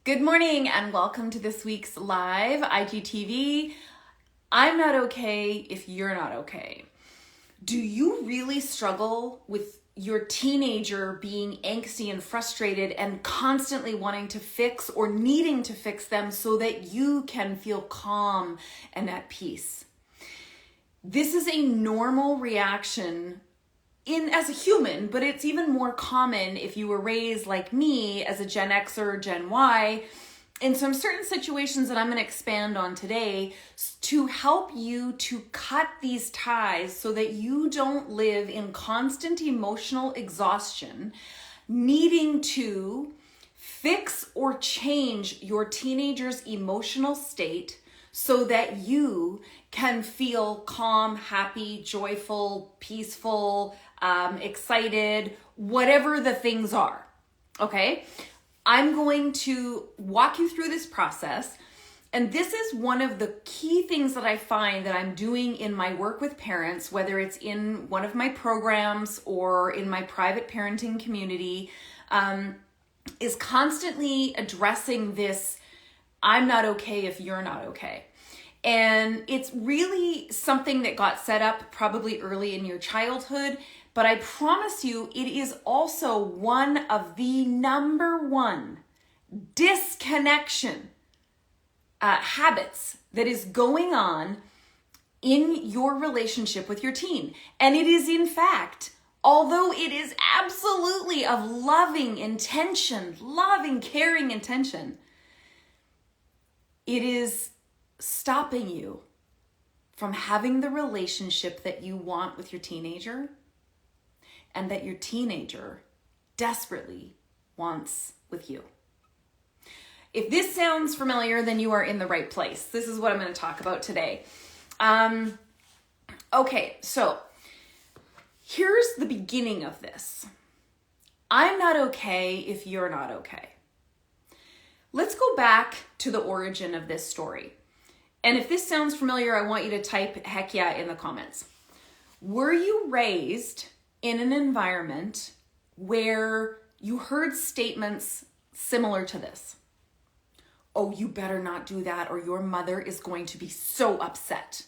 Good morning and welcome to this week's live IGTV. I'm not okay if you're not okay. Do you really struggle with your teenager being angsty and frustrated and constantly wanting to fix or needing to fix them so that you can feel calm and at peace? This is a normal reaction as a human, but it's even more common if you were raised like me as a Gen X or Gen Y in some certain situations that I'm going to expand on today to help you to cut these ties so that you don't live in constant emotional exhaustion, needing to fix or change your teenager's emotional state so that you can feel calm, happy, joyful, peaceful, excited, whatever the things are, okay? I'm going to walk you through this process, and this is one of the key things that I find that I'm doing in my work with parents, whether it's in one of my programs or in my private parenting community, is constantly addressing this, I'm not okay if you're not okay. And it's really something that got set up probably early in your childhood, but I promise you it is also one of the number one disconnection habits that is going on in your relationship with your teen. And it is in fact, although it is absolutely of loving intention, loving, caring intention, it is stopping you from having the relationship that you want with your teenager and that your teenager desperately wants with you. If this sounds familiar, then you are in the right place. This is what I'm going to talk about today. Okay, so here's the beginning of this. I'm not okay if you're not okay. Let's go back to the origin of this story. And if this sounds familiar, I want you to type heck yeah in the comments. Were you raised in an environment where you heard statements similar to this? Oh, you better not do that or your mother is going to be so upset.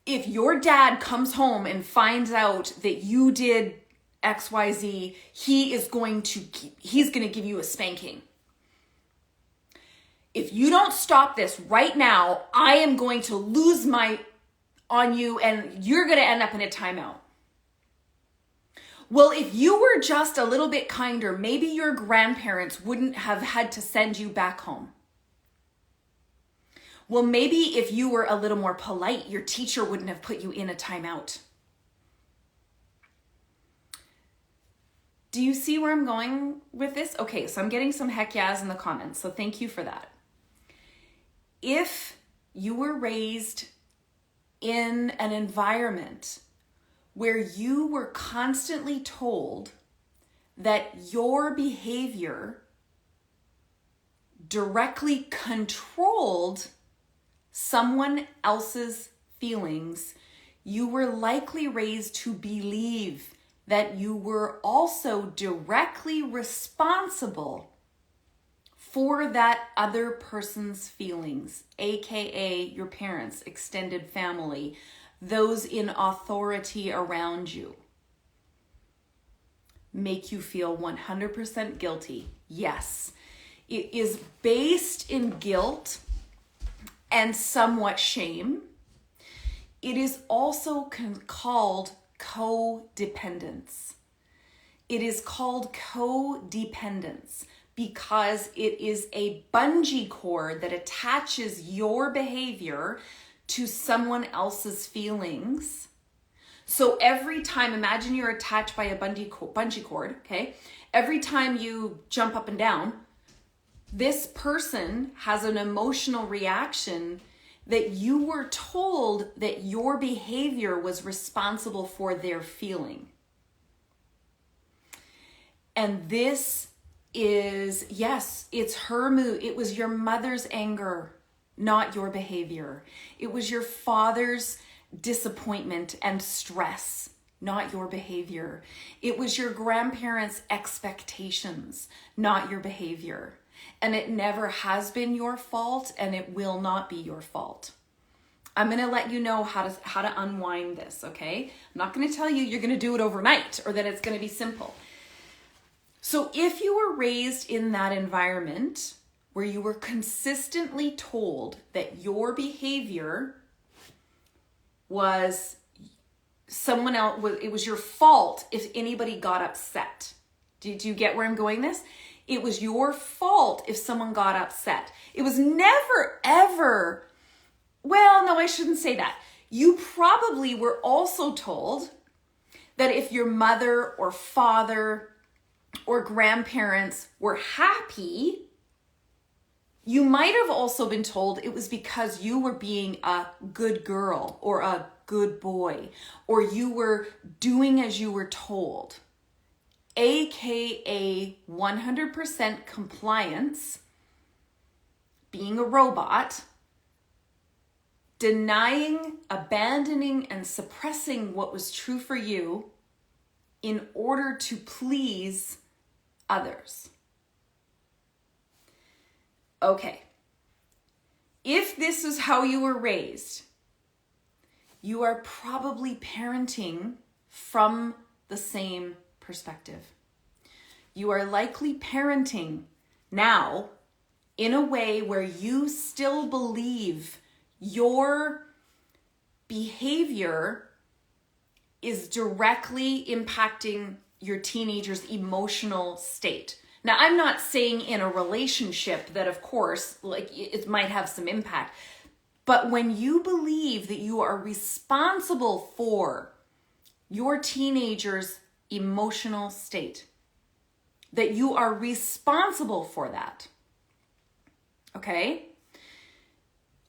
If your dad comes home and finds out that you did XYZ, he's going to give you a spanking. If you don't stop this right now, I am going to lose on you and you're going to end up in a timeout. Well, if you were just a little bit kinder, maybe your grandparents wouldn't have had to send you back home. Well, maybe if you were a little more polite, your teacher wouldn't have put you in a timeout. Do you see where I'm going with this? Okay, so I'm getting some heck yeahs in the comments, so thank you for that. If you were raised in an environment where you were constantly told that your behavior directly controlled someone else's feelings, you were likely raised to believe that you were also directly responsible for that other person's feelings, aka your parents, extended family, those in authority around you. Make you feel 100% guilty. Yes, it is based in guilt and somewhat shame. It is also called codependence. It is called codependence because it is a bungee cord that attaches your behavior to someone else's feelings. So every time, imagine you're attached by a bungee cord, okay? Every time you jump up and down, this person has an emotional reaction that you were told that your behavior was responsible for their feeling. And this is, yes, it's her mood. It was your mother's anger, not your behavior. It was your father's disappointment and stress, not your behavior. It was your grandparents' expectations, not your behavior. And it never has been your fault, and it will not be your fault. I'm going to let you know how to unwind this, okay? I'm not going to tell you you're going to do it overnight or that it's going to be simple. So if you were raised in that environment where you were consistently told that your behavior was someone else, it was your fault if anybody got upset. Do you get where I'm going this? It was your fault if someone got upset. It was never, ever, well, no, I shouldn't say that. You probably were also told that if your mother or father or grandparents were happy, you might have also been told it was because you were being a good girl or a good boy, or you were doing as you were told. AKA 100% compliance, being a robot, denying, abandoning, and suppressing what was true for you in order to please others. Okay. If this is how you were raised, you are probably parenting from the same perspective. You are likely parenting now in a way where you still believe your behavior is directly impacting your teenager's emotional state. Now, I'm not saying in a relationship that, of course, like it might have some impact, but when you believe that you are responsible for your teenager's emotional state, that you are responsible for that, okay?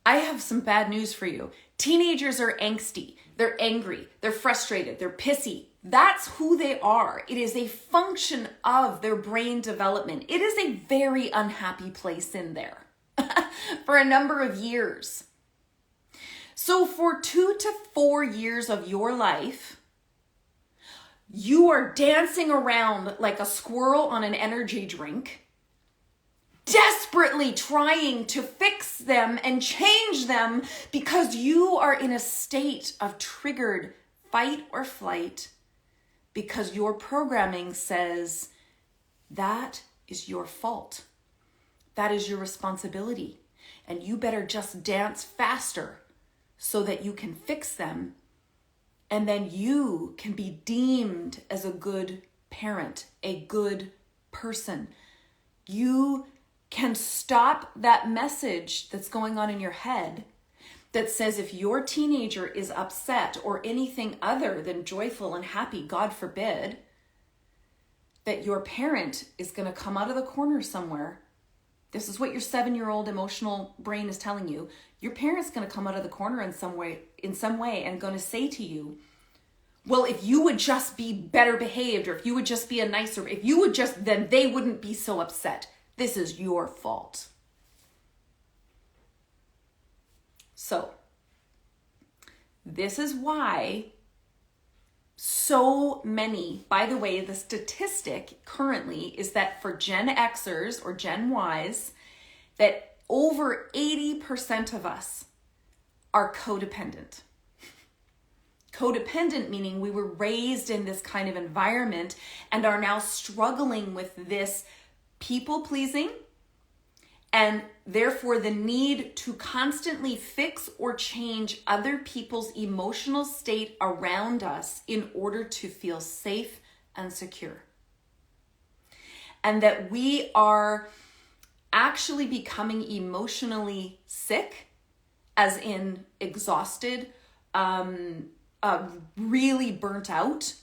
I have some bad news for you. Teenagers are angsty, they're angry, they're frustrated, they're pissy. That's who they are. It is a function of their brain development. It is a very unhappy place in there for a number of years. So for 2 to 4 years of your life, you are dancing around like a squirrel on an energy drink, desperately trying to fix them and change them because you are in a state of triggered fight or flight, because your programming says that is your fault. That is your responsibility. And you better just dance faster so that you can fix them. And then you can be deemed as a good parent, a good person. You can stop that message that's going on in your head that says if your teenager is upset or anything other than joyful and happy, God forbid, that your parent is going to come out of the corner somewhere. This is what your 7-year-old emotional brain is telling you. Your parent's going to come out of the corner in some way and going to say to you, well, if you would just be better behaved, or if you would just be if you would just, then they wouldn't be so upset. This is your fault. So, this is why so many, by the way, the statistic currently is that for Gen Xers or Gen Ys, that over 80% of us are codependent. Codependent meaning we were raised in this kind of environment and are now struggling with this people-pleasing, and therefore the need to constantly fix or change other people's emotional state around us in order to feel safe and secure. And that we are actually becoming emotionally sick, as in exhausted, really burnt out,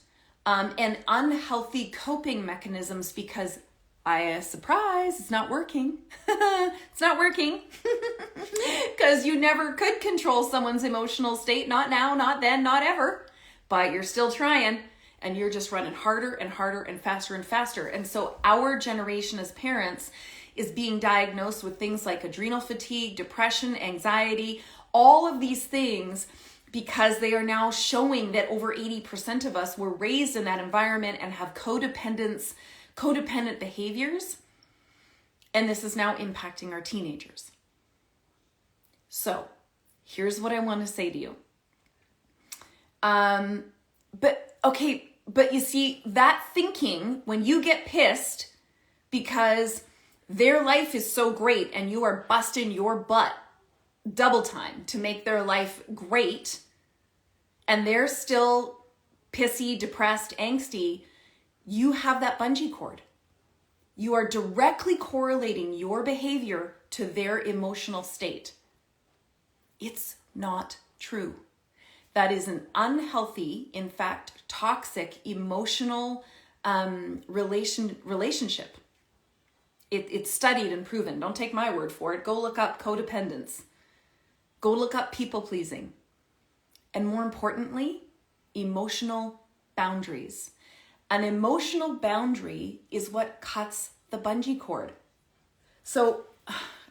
and unhealthy coping mechanisms because surprise, it's not working. It's not working. Because you never could control someone's emotional state. Not now, not then, not ever. But you're still trying, and you're just running harder and harder and faster and faster. And so our generation as parents is being diagnosed with things like adrenal fatigue, depression, anxiety, all of these things because they are now showing that over 80% of us were raised in that environment and have codependent behaviors. And this is now impacting our teenagers. So here's what I want to say to you. But you see, that thinking, when you get pissed because their life is so great and you are busting your butt double time to make their life great, and they're still pissy, depressed, angsty, you have that bungee cord. You are directly correlating your behavior to their emotional state. It's not true. That is an unhealthy, in fact, toxic, emotional relationship. It's studied and proven. Don't take my word for it. Go look up codependence. Go look up people-pleasing. And more importantly, emotional boundaries. An emotional boundary is what cuts the bungee cord. So,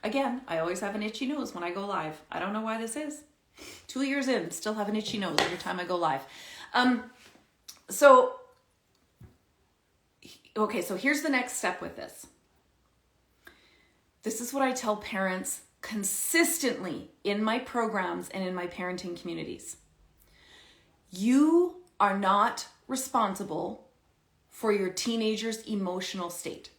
again, I always have an itchy nose when I go live. I don't know why this is. 2 years in, still have an itchy nose every time I go live. So here's the next step with this. This is what I tell parents consistently in my programs and in my parenting communities. You are not responsible for your teenager's emotional state.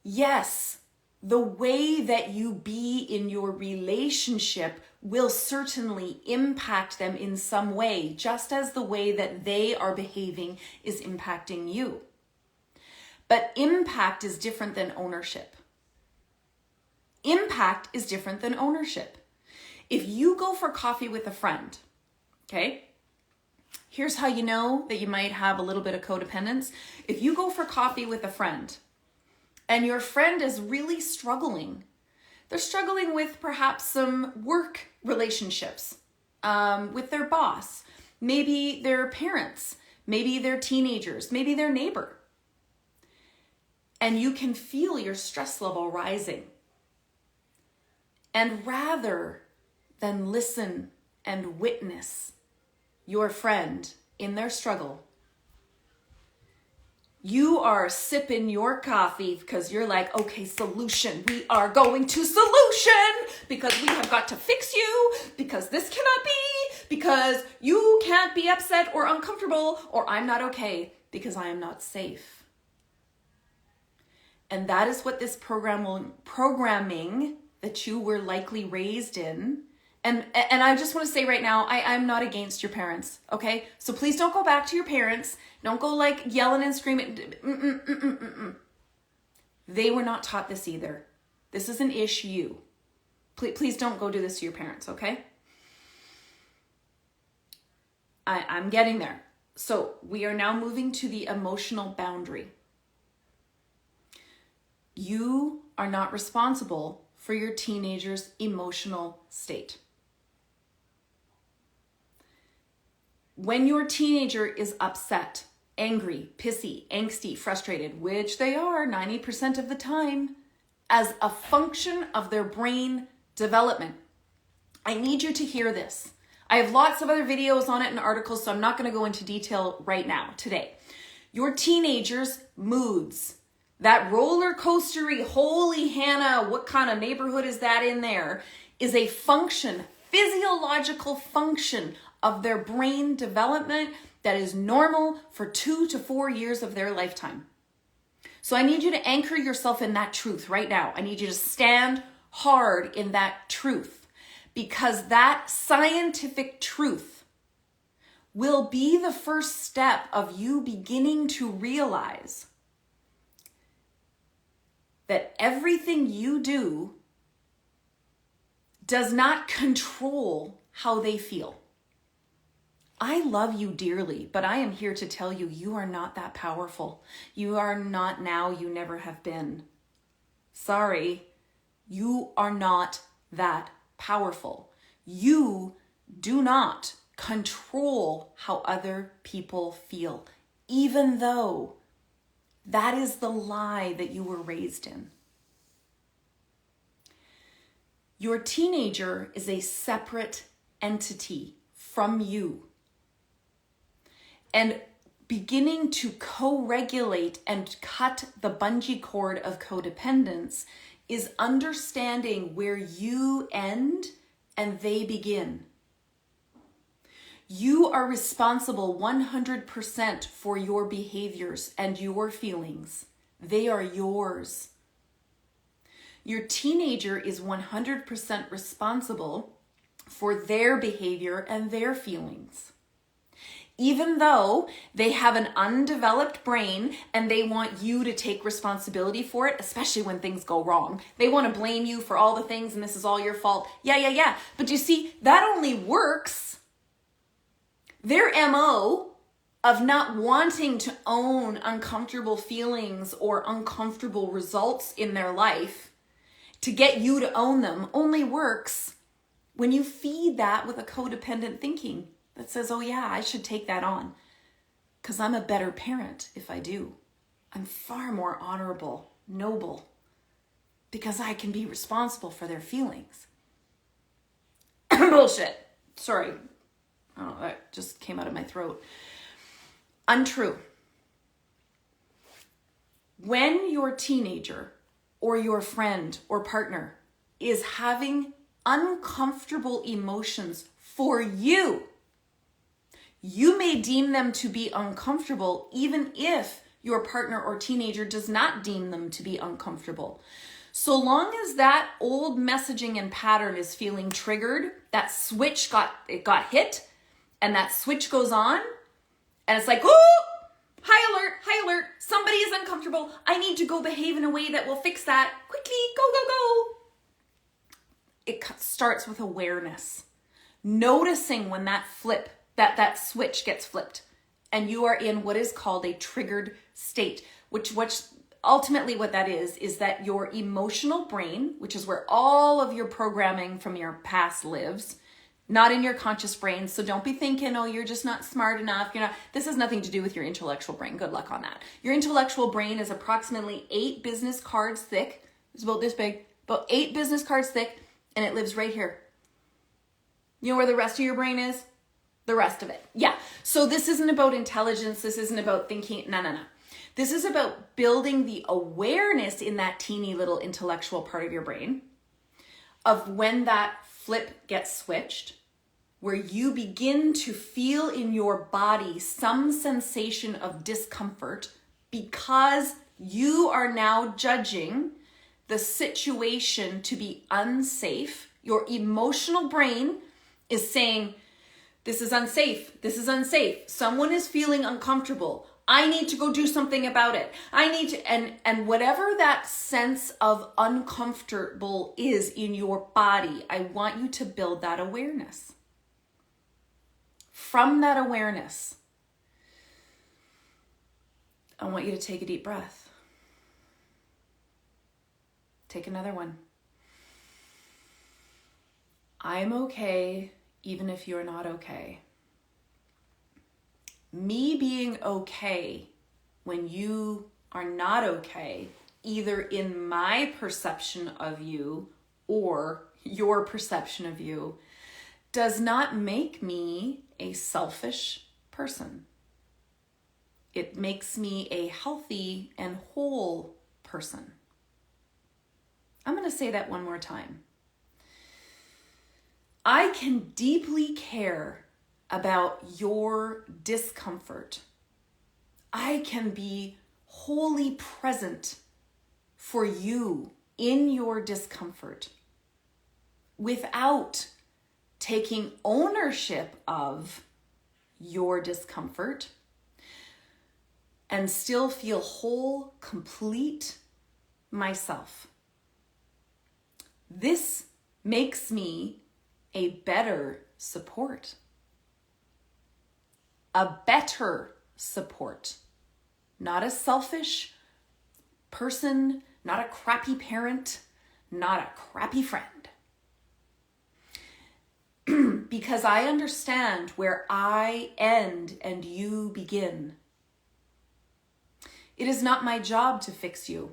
Yes, the way that you be in your relationship will certainly impact them in some way, just as the way that they are behaving is impacting you. But impact is different than ownership. Impact is different than ownership. If you go for coffee with a friend, okay, here's how you know that you might have a little bit of codependence. If you go for coffee with a friend and your friend is really struggling, they're struggling with perhaps some work relationships with their boss, maybe their parents, maybe their teenagers, maybe their neighbor. And you can feel your stress level rising. And rather than listen and witness your friend in their struggle, you are sipping your coffee because you're like, okay, solution. We are going to solution because we have got to fix you, because this cannot be, because you can't be upset or uncomfortable, or I'm not okay because I am not safe. And that is what this programming that you were likely raised in. And I just want to say right now, I'm not against your parents, okay? So please don't go back to your parents. Don't go like yelling and screaming. They were not taught this either. This is an issue. Please don't go do this to your parents, okay? I'm getting there. So we are now moving to the emotional boundary. You are not responsible for your teenager's emotional state. When your teenager is upset, angry, pissy, angsty, frustrated, which they are 90% of the time, as a function of their brain development, I need you to hear this. I have lots of other videos on it and articles, so I'm not going to go into detail right now, today. Your teenager's moods, that roller coastery, holy Hannah, what kind of neighborhood is that in there, is a function, physiological function of their brain development that is normal for 2 to 4 years of their lifetime. So I need you to anchor yourself in that truth right now. I need you to stand hard in that truth, because that scientific truth will be the first step of you beginning to realize that everything you do does not control how they feel. I love you dearly, but I am here to tell you, you are not that powerful. You are not now, you never have been. Sorry, you are not that powerful. You do not control how other people feel, even though that is the lie that you were raised in. Your teenager is a separate entity from you. And beginning to co-regulate and cut the bungee cord of codependence is understanding where you end and they begin. You are responsible 100% for your behaviors and your feelings. They are yours. Your teenager is 100% responsible for their behavior and their feelings. Even though they have an undeveloped brain and they want you to take responsibility for it, especially when things go wrong. They want to blame you for all the things and this is all your fault. Yeah. But you see, that only works. Their MO of not wanting to own uncomfortable feelings or uncomfortable results in their life to get you to own them only works when you feed that with a codependent thinking that says, oh yeah, I should take that on because I'm a better parent if I do. I'm far more honorable, noble, because I can be responsible for their feelings. Bullshit. Sorry. Oh, that just came out of my throat. Untrue. When your teenager or your friend or partner is having uncomfortable emotions for you, you may deem them to be uncomfortable even if your partner or teenager does not deem them to be uncomfortable. So long as that old messaging and pattern is feeling triggered, that switch got hit, and that switch goes on, and it's like, oh, high alert, somebody is uncomfortable. I need to go behave in a way that will fix that. Quickly, go. It starts with awareness. Noticing when that switch gets flipped and you are in what is called a triggered state, which ultimately what that is that your emotional brain, which is where all of your programming from your past lives, not in your conscious brain. So don't be thinking, oh, you're just not smart enough. This has nothing to do with your intellectual brain. Good luck on that. Your intellectual brain is approximately 8 business cards thick. It's about this big, about 8 business cards thick, and it lives right here. You know where the rest of your brain is? The rest of it. Yeah. So this isn't about intelligence. This isn't about thinking. No. This is about building the awareness in that teeny little intellectual part of your brain of when that flip gets switched, where you begin to feel in your body some sensation of discomfort because you are now judging the situation to be unsafe. Your emotional brain is saying, this is unsafe. This is unsafe. Someone is feeling uncomfortable. I need to go do something about it. I need to, and whatever that sense of uncomfortable is in your body, I want you to build that awareness. From that awareness, I want you to take a deep breath. Take another one. I'm okay even if you're not okay. Me being okay when you are not okay, either in my perception of you or your perception of you, does not make me a selfish person. It makes me a healthy and whole person. I'm going to say that one more time. I can deeply care about your discomfort. I can be wholly present for you in your discomfort without taking ownership of your discomfort and still feel whole, complete myself. This makes me a better support. A better support. Not a selfish person, not a crappy parent, not a crappy friend. Because I understand where I end and you begin. It is not my job to fix you.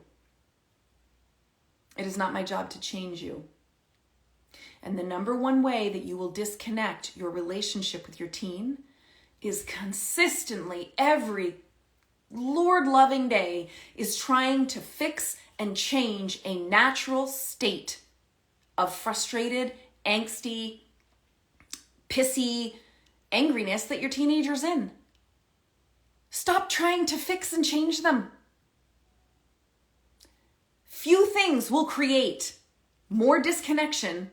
It is not my job to change you. And the number one way that you will disconnect your relationship with your teen is consistently every Lord-loving day is trying to fix and change a natural state of frustrated, angsty, pissy angriness that your teenager's in. Stop trying to fix and change them. Few things will create more disconnection,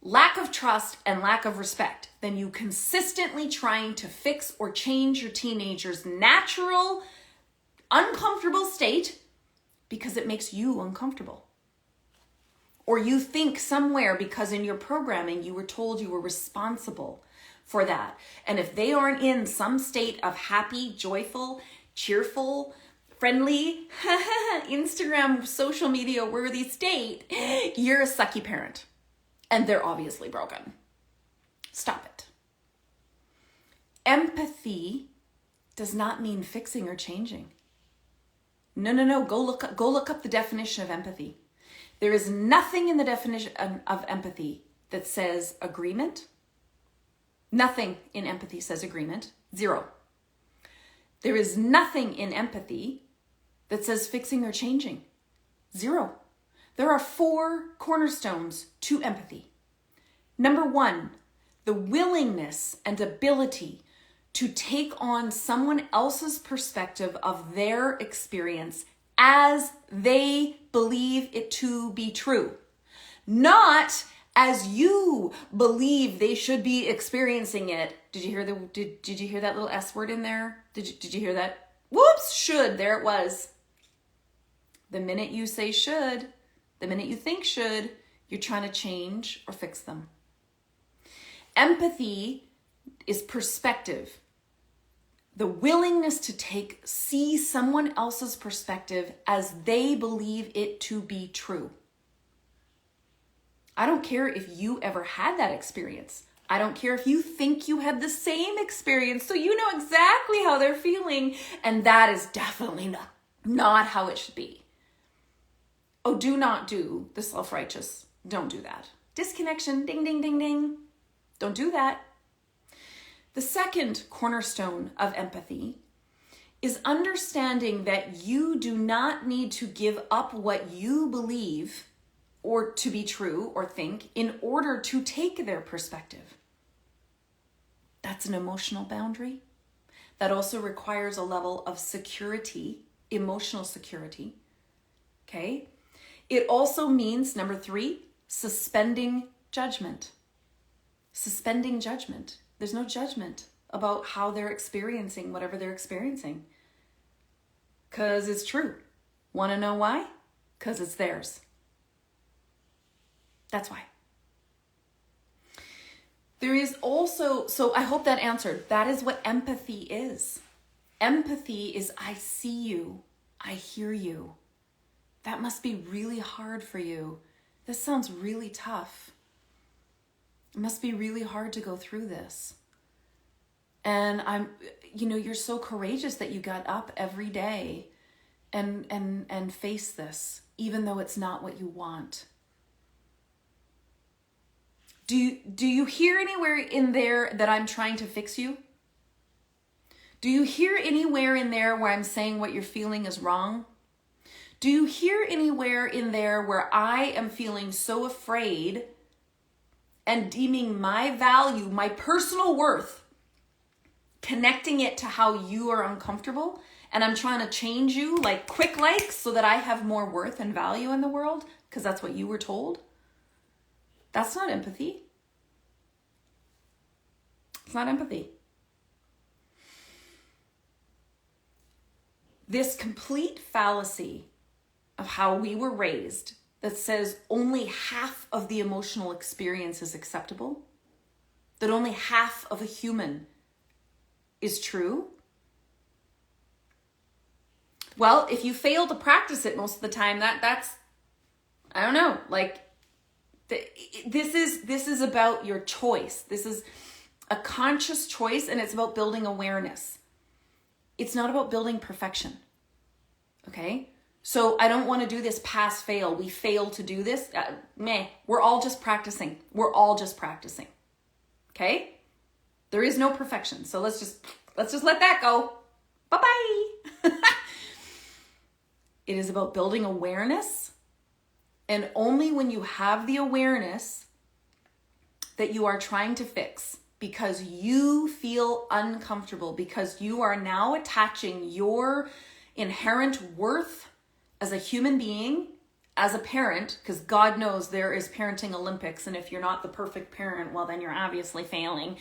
lack of trust, and lack of respect than you consistently trying to fix or change your teenager's natural, uncomfortable state because it makes you uncomfortable. Or you think somewhere because in your programming you were told you were responsible for that. And if they aren't in some state of happy, joyful, cheerful, friendly, Instagram, social media worthy state, you're a sucky parent. And they're obviously broken. Stop it. Empathy does not mean fixing or changing. No. Go look up the definition of empathy. There is nothing in the definition of empathy that says agreement. Nothing in empathy says agreement. Zero. There is nothing in empathy that says fixing or changing. Zero. There are 4 cornerstones to empathy. Number 1, the willingness and ability to take on someone else's perspective of their experience as they believe it to be true. Not as you believe they should be experiencing it. Did you hear did you hear that little S word in there? Did you hear that? Whoops, should, there it was. The minute you say should, the minute you think should, you're trying to change or fix them. Empathy is perspective. The willingness to see someone else's perspective as they believe it to be true. I don't care if you ever had that experience. I don't care if you think you had the same experience, so you know exactly how they're feeling, and that is definitely not how it should be. Oh, do not do the self-righteous. Don't do that. Disconnection, ding, ding, ding, ding. Don't do that. The second cornerstone of empathy is understanding that you do not need to give up what you believe or to be true or think in order to take their perspective. That's an emotional boundary. That also requires a level of security, emotional security. Okay? It also means, number 3, suspending judgment. Suspending judgment. There's no judgment about how they're experiencing whatever they're experiencing. Because it's true. Want to know why? Because it's theirs. That's why. There is also, so I hope that answered. That is what empathy is. Empathy is I see you. I hear you. That must be really hard for you. This sounds really tough. It must be really hard to go through this. And you're so courageous that you got up every day and face this, even though it's not what you want. Do you hear anywhere in there that I'm trying to fix you? Do you hear anywhere in there where I'm saying what you're feeling is wrong? Do you hear anywhere in there where I am feeling so afraid and deeming my value, my personal worth, connecting it to how you are uncomfortable, and I'm trying to change you like quick likes so that I have more worth and value in the world because that's what you were told? That's not empathy. It's not empathy. This complete fallacy of how we were raised that says only half of the emotional experience is acceptable, that only half of a human is true. Well, if you fail to practice it most of the time, that's I don't know, like this is about your choice. This is a conscious choice, and it's about building awareness. It's not about building perfection. Okay? So I don't want to do this pass fail. We fail to do this. We're all just practicing. We're all just practicing. Okay? There is no perfection. So let's just let that go. Bye-bye. It is about building awareness. And only when you have the awareness that you are trying to fix because you feel uncomfortable, because you are now attaching your inherent worth as a human being, as a parent, because God knows there is parenting Olympics, and if you're not the perfect parent, well, then you're obviously failing.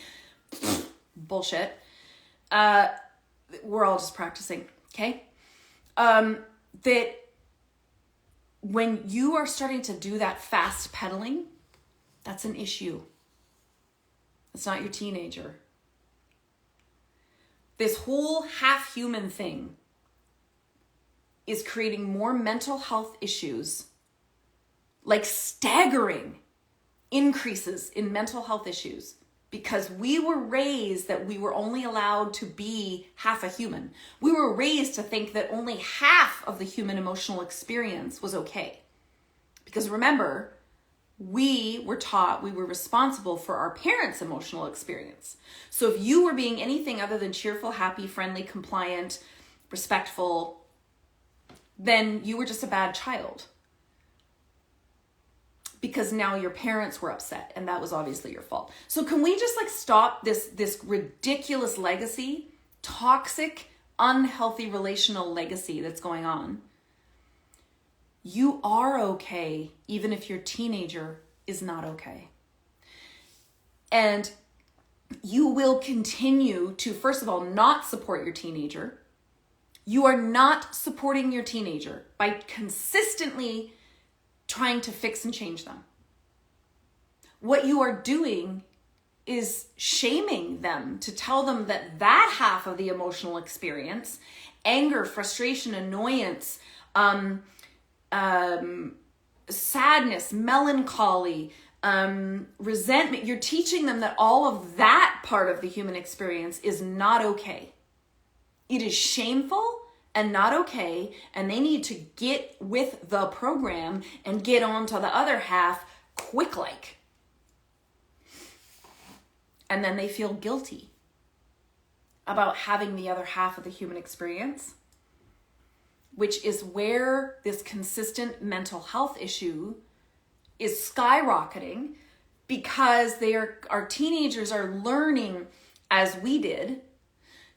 Bullshit. We're all just practicing, okay? That when you are starting to do that fast pedaling, that's an issue. It's not your teenager. This whole half-human thing is creating more mental health issues, like staggering increases in mental health issues, because we were raised that we were only allowed to be half a human. We were raised to think that only half of the human emotional experience was okay. Because remember, we were taught we were responsible for our parents' emotional experience. So if you were being anything other than cheerful, happy, friendly, compliant, respectful, then you were just a bad child. Because now your parents were upset, and that was obviously your fault. So can we just stop this ridiculous legacy, toxic, unhealthy relational legacy that's going on? You are okay, even if your teenager is not okay. And you will continue to, first of all, not support your teenager. You are not supporting your teenager by consistently trying to fix and change them. What you are doing is shaming them to tell them that half of the emotional experience, anger, frustration, annoyance, sadness, melancholy, resentment, you're teaching them that all of that part of the human experience is not okay. It is shameful and not okay, and they need to get with the program and get on to the other half quick-like. And then they feel guilty about having the other half of the human experience, which is where this consistent mental health issue is skyrocketing, because our teenagers are learning, as we did,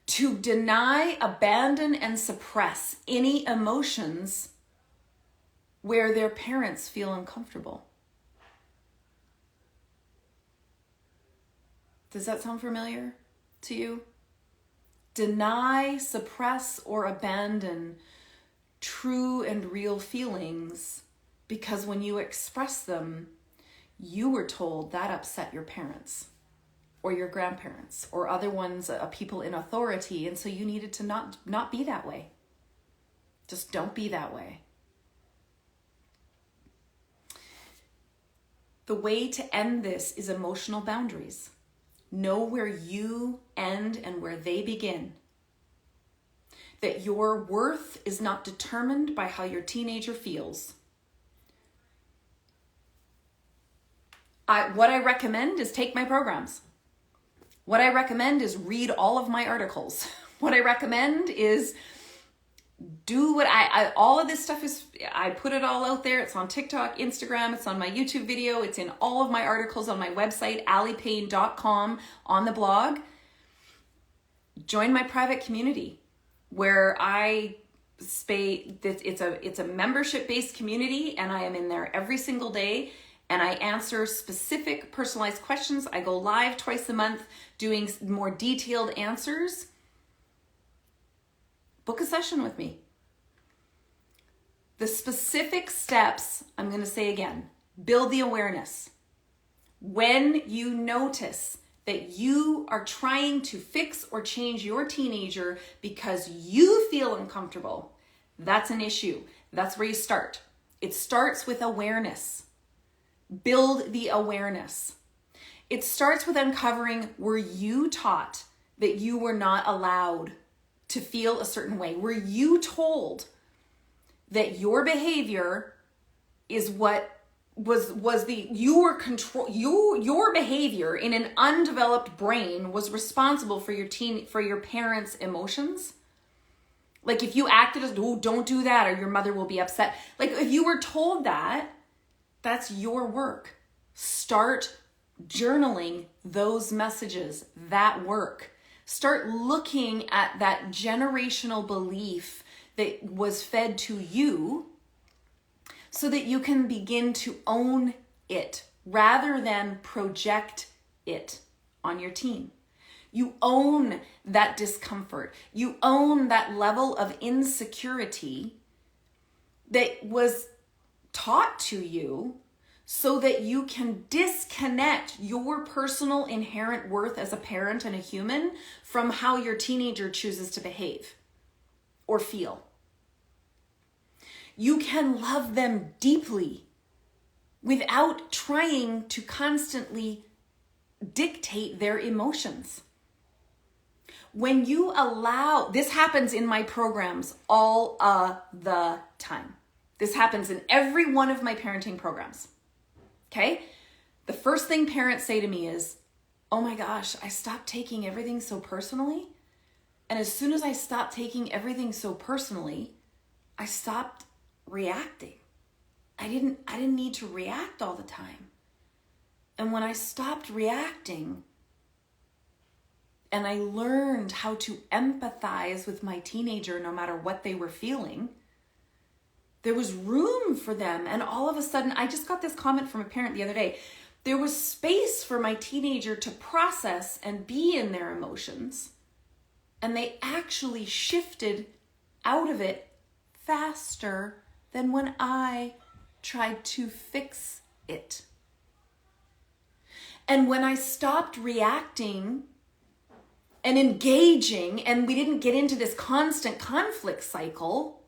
to deny, abandon, and suppress any emotions where their parents feel uncomfortable. Does that sound familiar to you? Deny, suppress, or abandon true and real feelings because when you express them, you were told that upset your parents or your grandparents or other ones, people in authority, and so you needed to not be that way. Just don't be that way. The way to end this is emotional boundaries. Know where you end and where they begin. That your worth is not determined by how your teenager feels. What I recommend is take my programs. What I recommend is read all of my articles. What I recommend is do what all of this stuff is, I put it all out there. It's on TikTok, Instagram, it's on my YouTube video, it's in all of my articles on my website, alipayne.com, on the blog. Join my private community where it's a membership-based community, and I am in there every single day, and I answer specific personalized questions. I go live twice a month doing more detailed answers. Book a session with me. The specific steps, I'm going to say again, build the awareness. When you notice that you are trying to fix or change your teenager because you feel uncomfortable, that's an issue. That's where you start. It starts with awareness. Build the awareness. It starts with uncovering, were you taught that you were not allowed to feel a certain way? Were you told that your behavior is what was the your control your behavior in an undeveloped brain was responsible for your parents' emotions. Like if you acted as, oh, don't do that or your mother will be upset. Like if you were told that, that's your work. Start journaling those messages, that work. Start looking at that generational belief that was fed to you so that you can begin to own it rather than project it on your teen. You own that discomfort. You own that level of insecurity that was taught to you so that you can disconnect your personal inherent worth as a parent and a human from how your teenager chooses to behave or feel. You can love them deeply without trying to constantly dictate their emotions. When you allow, this happens in my programs all the time. This happens in every one of my parenting programs. Okay? The first thing parents say to me is, oh my gosh, I stopped taking everything so personally. And as soon as I stopped taking everything so personally, I stopped reacting. I didn't need to react all the time. And when I stopped reacting and I learned how to empathize with my teenager no matter what they were feeling, there was room for them. And all of a sudden, I just got this comment from a parent the other day. There was space for my teenager to process and be in their emotions. And they actually shifted out of it faster than when I tried to fix it. And when I stopped reacting and engaging, and we didn't get into this constant conflict cycle,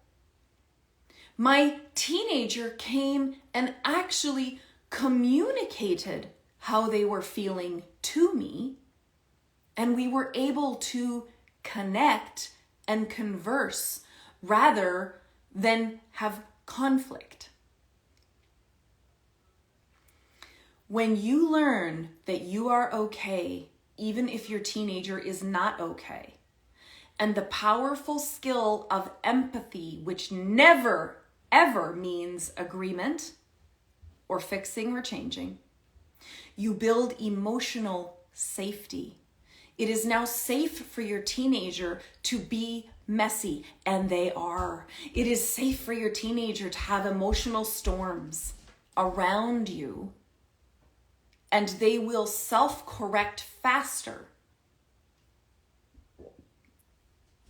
my teenager came and actually communicated how they were feeling to me, and we were able to connect and converse rather than have conflict. When you learn that you are okay, even if your teenager is not okay, and the powerful skill of empathy, which never, ever means agreement or fixing or changing, you build emotional safety. It is now safe for your teenager to be messy, and they are. It is safe for your teenager to have emotional storms around you, and they will self-correct faster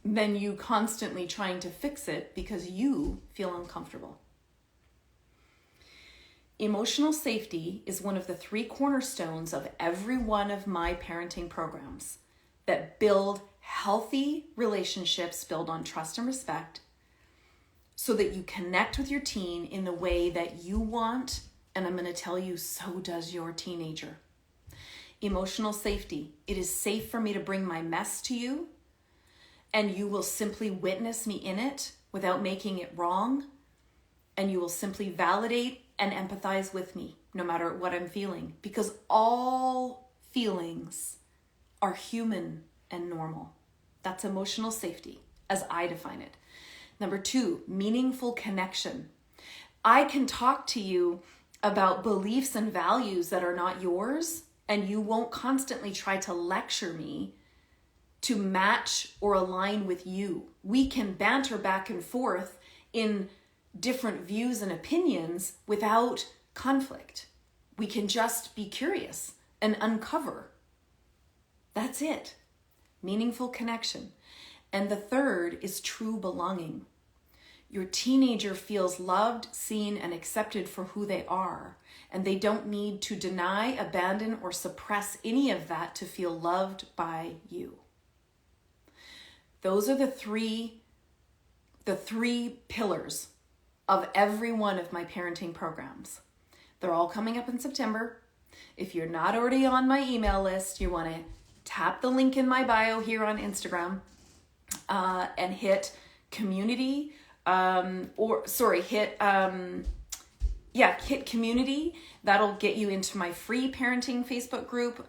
than you constantly trying to fix it because you feel uncomfortable. Emotional safety is one of the 3 cornerstones of every one of my parenting programs that build healthy relationships built on trust and respect so that you connect with your teen in the way that you want. And I'm going to tell you, so does your teenager. Emotional safety. It is safe for me to bring my mess to you, and you will simply witness me in it without making it wrong. And you will simply validate and empathize with me no matter what I'm feeling, because all feelings are human and normal. That's emotional safety as I define it. Number 2, meaningful connection. I can talk to you about beliefs and values that are not yours, and you won't constantly try to lecture me to match or align with you. We can banter back and forth in different views and opinions without conflict. We can just be curious and uncover. That's it. Meaningful connection. And the 3rd is true belonging. Your teenager feels loved, seen, and accepted for who they are, and they don't need to deny, abandon, or suppress any of that to feel loved by you. Those are the three pillars of every one of my parenting programs. They're all coming up in September. If you're not already on my email list, you want to tap the link in my bio here on Instagram and hit community hit community. That'll get you into my free parenting Facebook group,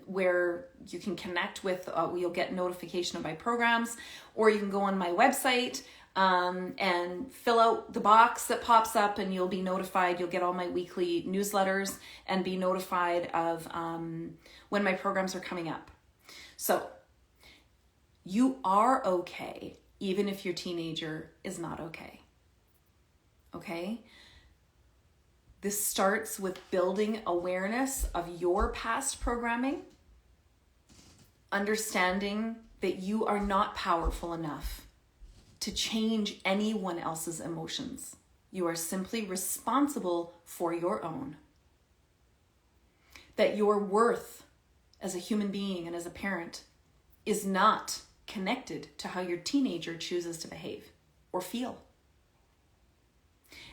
where you can connect with, you'll get notification of my programs, or you can go on my website, and fill out the box that pops up, and you'll be notified. You'll get all my weekly newsletters and be notified of, when my programs are coming up. So you are okay, even if your teenager is not okay. Okay? This starts with building awareness of your past programming, understanding that you are not powerful enough to change anyone else's emotions. You are simply responsible for your own. That your worth as a human being and as a parent is not connected to how your teenager chooses to behave or feel.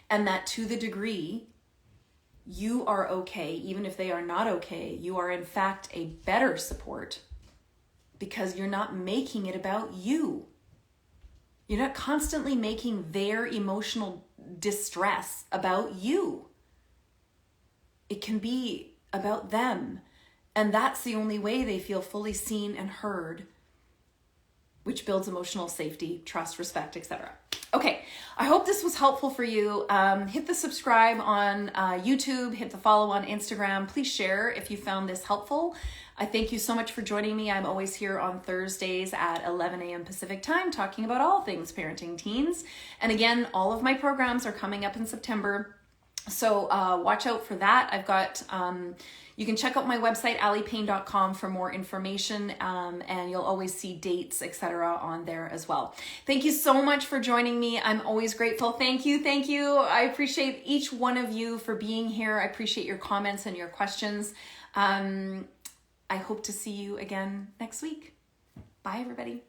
And that to the degree you are okay, even if they are not okay, you are in fact a better support because you're not making it about you. You're not constantly making their emotional distress about you. It can be about them. And that's the only way they feel fully seen and heard, which builds emotional safety, trust, respect, etc. Okay, I hope this was helpful for you. Hit the subscribe on YouTube, hit the follow on Instagram. Please share if you found this helpful. I thank you so much for joining me. I'm always here on Thursdays at 11 a.m. Pacific time talking about all things parenting teens. And again, all of my programs are coming up in September. So watch out for that. I've got, you can check out my website, allypayne.com, for more information, and you'll always see dates, etc. on there as well. Thank you so much for joining me. I'm always grateful. Thank you. Thank you. I appreciate each one of you for being here. I appreciate your comments and your questions. I hope to see you again next week. Bye, everybody.